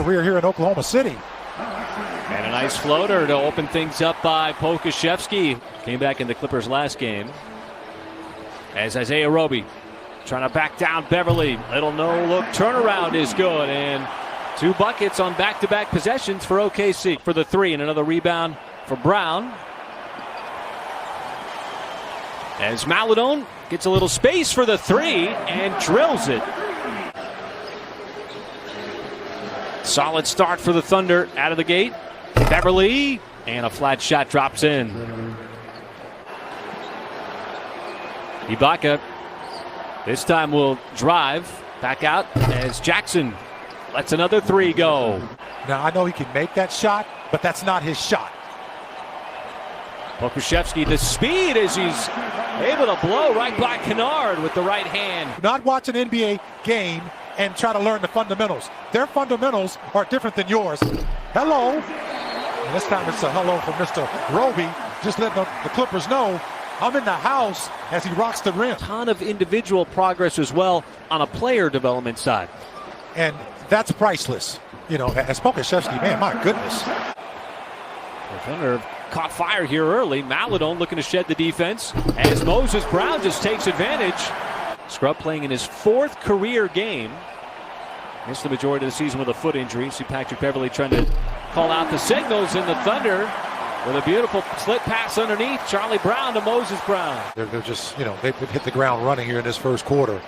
career here in Oklahoma City. And a nice floater to open things up by Pokusevski. Came back in the Clippers' last game. As Isaiah Roby trying to back down Beverly. Little no-look turnaround is good. And 2 buckets on back-to-back possessions for OKC for the 3. And another rebound for Brown. As Maladone gets a little space for the 3 and drills it. Solid start for the Thunder out of the gate. Beverly, and a flat shot drops in. Ibaka this time will drive back out as Jackson lets another 3 go. Now I know he can make that shot, but that's not his shot. Pokusevski, the speed as he's able to blow right by Kennard with the right hand. Not watch an NBA game and try to learn the fundamentals. Their fundamentals are different than yours. Hello. And this time it's a hello from Mr. Roby. Just letting the Clippers know I'm in the house as he rocks the rim. Ton of individual progress as well on a player development side. And that's priceless. You know, as Pokusevski, man, my goodness. The Thunder caught fire here early. Maladone looking to shed the defense as Moses Brown just takes advantage. Scrub playing in his 4th career game. Missed the majority of the season with a foot injury. See Patrick Beverly trying to call out the signals in the Thunder with a beautiful slit pass underneath. Charlie Brown to Moses Brown. They're just, you know, they've hit the ground running here in this first quarter.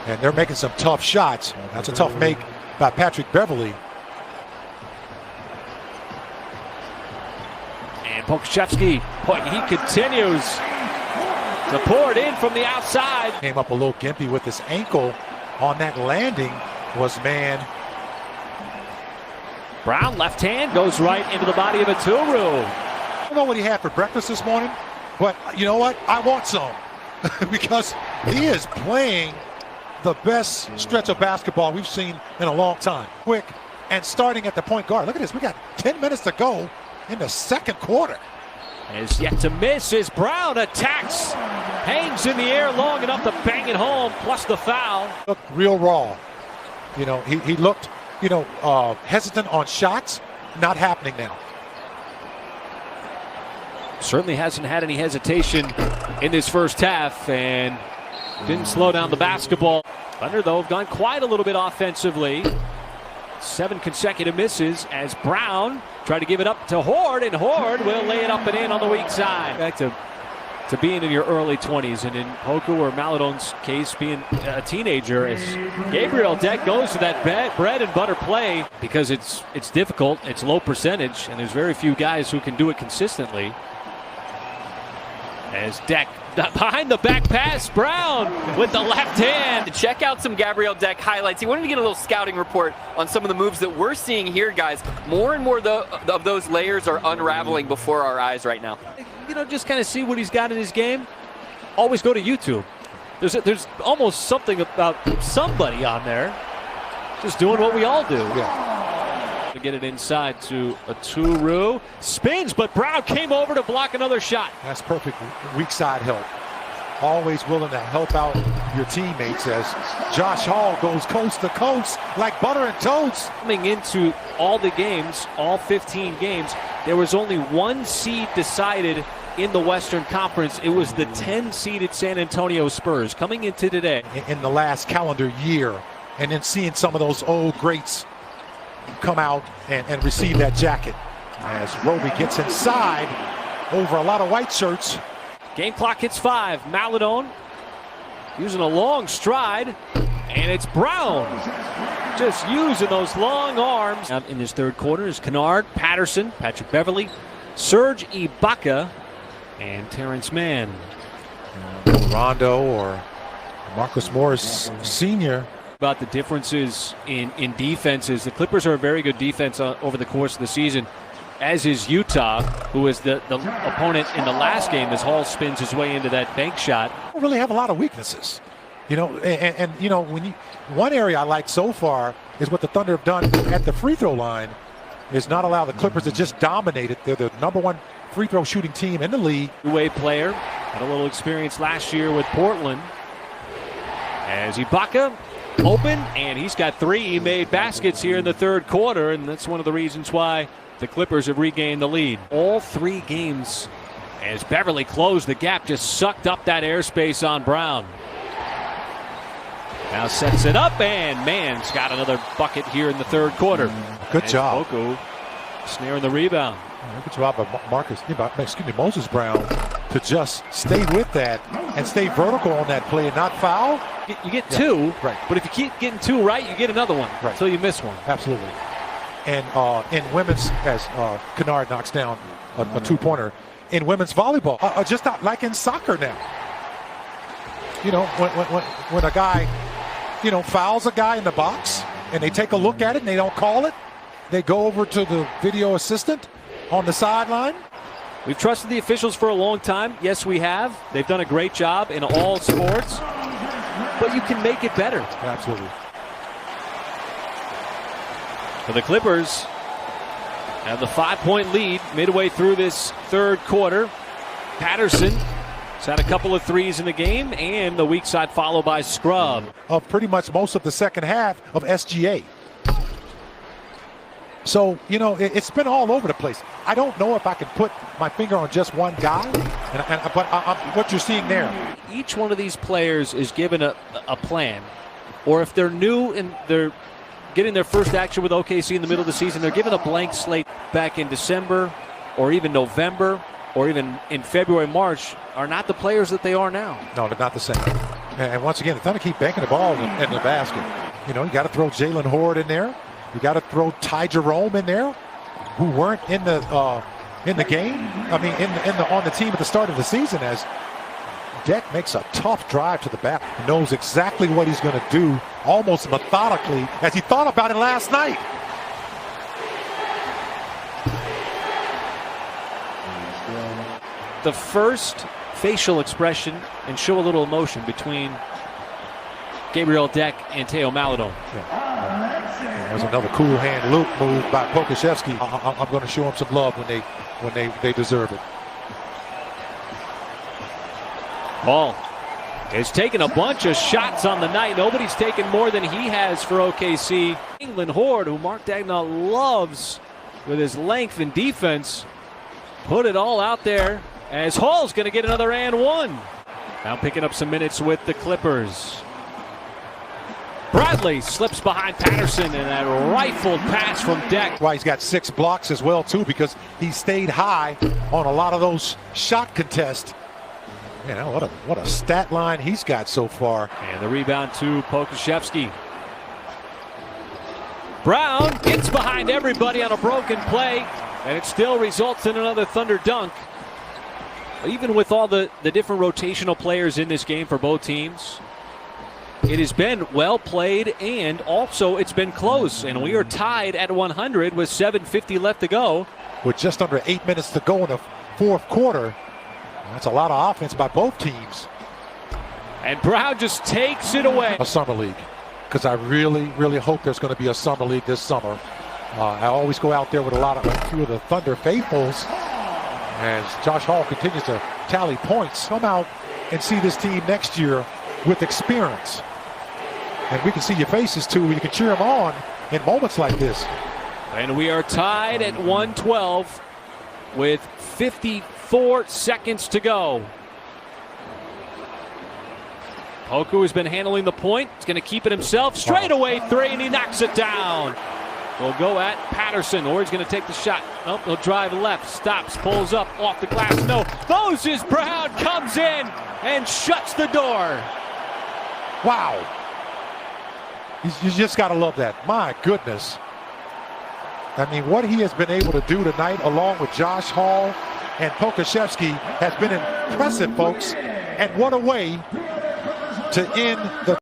And they're making some tough shots. That's a tough make by Patrick Beverly. And Pokusevski, boy, he continues to pour it in from the outside. Came up a little gimpy with his ankle on that landing. Was man. Brown left hand goes right into the body of Aturu. I don't know what he had for breakfast this morning, but you know what? I want some because he is playing the best stretch of basketball we've seen in a long time. Quick and starting at the point guard. Look at this. We got 10 minutes to go in the second quarter. Is yet to miss as Brown attacks. Hangs in the air long enough to bang it home, plus the foul. Looked real raw. You know, he looked, you know, hesitant on shots. Not happening now. Certainly hasn't had any hesitation in this first half and didn't slow down the basketball. Thunder, though, have gone quite a little bit offensively. 7 consecutive misses as Brown tried to give it up to Horde, and Horde will lay it up and in on the weak side. Back to being in your early 20s, and in Poku or Maladone's case, being a teenager, as Gabriel Deck goes to that bread and butter play because it's difficult, it's low percentage, and there's very few guys who can do it consistently. As Deck behind the back pass, Brown with the left hand. Check out some Gabriel Deck highlights. He wanted to get a little scouting report on some of the moves that we're seeing here, guys. More and more of those layers are unraveling before our eyes right now. You know, just kind of see what he's got in his game. Always go to YouTube. There's almost something about somebody on there just doing what we all do. Yeah. To get it inside to Aturu. Spins, but Brown came over to block another shot. That's perfect weak side help. Always willing to help out your teammates as Josh Hall goes coast to coast like butter and toast. Coming into all the games, all 15 games, there was only 1 seed decided in the Western Conference. It was the 10-seeded San Antonio Spurs coming into today. In the last calendar year, and then seeing some of those old greats come out and receive that jacket. As Roby gets inside over a lot of white shirts. Game clock hits 5. Maladone using a long stride, and it's Brown just using those long arms. Out in this third quarter is Kennard, Patterson, Patrick Beverly, Serge Ibaka, and Terrence Mann. Rondo or Marcus Morris Sr. About the differences in defenses. The Clippers are a very good defense over the course of the season, as is Utah, who is the opponent in the last game as Hall spins his way into that bank shot. Don't really have a lot of weaknesses. You know, and you know, one area I like so far is what the Thunder have done at the free throw line is not allow the Clippers to just dominate it. They're the #1 free throw shooting team in the league. Two-way player, had a little experience last year with Portland. As Ibaka open, and he's got 3 made baskets here in the third quarter, and that's one of the reasons why the Clippers have regained the lead. All 3 games as Beverly closed the gap, just sucked up that airspace on Brown. Now sets it up, and Mann's got another bucket here in the third quarter. Good job. Poku snaring the rebound. Good job by Moses Brown to just stay with that and stay vertical on that play and not foul. You get 2, right? But if you keep getting 2 right, you get another one until you miss one. Absolutely. And in women's, as Kennard knocks down a 2-pointer, in women's volleyball, just not like in soccer now. You know, when a guy, you know, fouls a guy in the box and they take a look at it and they don't call it, they go over to the video assistant on the sideline. We've trusted the officials for a long time. Yes, we have. They've done a great job in all sports, but you can make it better. Absolutely. For the Clippers, have the 5-point lead midway through this third quarter. Patterson has had a couple of threes in the game, and the weak side followed by Scrub. Of pretty much most of the second half of SGA. So, you know, it's been all over the place. I don't know if I can put my finger on just one guy, but what you're seeing there. Each one of these players is given a plan, or if they're new and they're getting their first action with OKC in the middle of the season, they're given a blank slate back in December or even November or even in February, March, are not the players that they are now. No, they're not the same. And once again, it's time to keep banking the ball in the basket. You know, you got to throw Jalen Horde in there. You got to throw Ty Jerome in there, who weren't in the game. I mean, on the team at the start of the season. As Deck makes a tough drive to the back, knows exactly what he's going to do, almost methodically, as he thought about it last night. The first facial expression and show a little emotion between Gabriel Deck and Teo Maladon. There's another cool hand loop move by Pokusevski. I'm going to show him some love when they deserve it. Paul has taken a bunch of shots on the night. Nobody's taken more than he has for OKC. England Horde, who Mark Daigneault loves with his length and defense, put it all out there as Hall's going to get another and one. Now picking up some minutes with the Clippers. Bradley slips behind Patterson, and that rifled pass from Deck. Why he's got 6 blocks as well too, because he stayed high on a lot of those shot contests. You know, what a stat line he's got so far. And the rebound to Pokusevski. Brown gets behind everybody on a broken play, and it still results in another Thunder dunk. Even with all the different rotational players in this game for both teams, it has been well played, and also it's been close. And we are tied at 100 with 7:50 left to go. With just under 8 minutes to go in the fourth quarter. That's a lot of offense by both teams. And Brown just takes it away. A summer league, because I really, really hope there's going to be a summer league this summer. I always go out there with a few of the Thunder faithfuls. As Josh Hall continues to tally points, come out and see this team next year with experience. And we can see your faces too. You can cheer them on in moments like this. And we are tied at 112 with 54 seconds to go. Poku has been handling the point. He's going to keep it himself. Straight away 3, and he knocks it down. We'll go at Patterson, or he's going to take the shot. Oh, he'll drive left, stops, pulls up, off the glass. No, Moses Brown comes in and shuts the door. Wow. You just got to love that. My goodness. I mean, what he has been able to do tonight, along with Josh Hall and Pokusevski, has been impressive, folks. And what a way to end the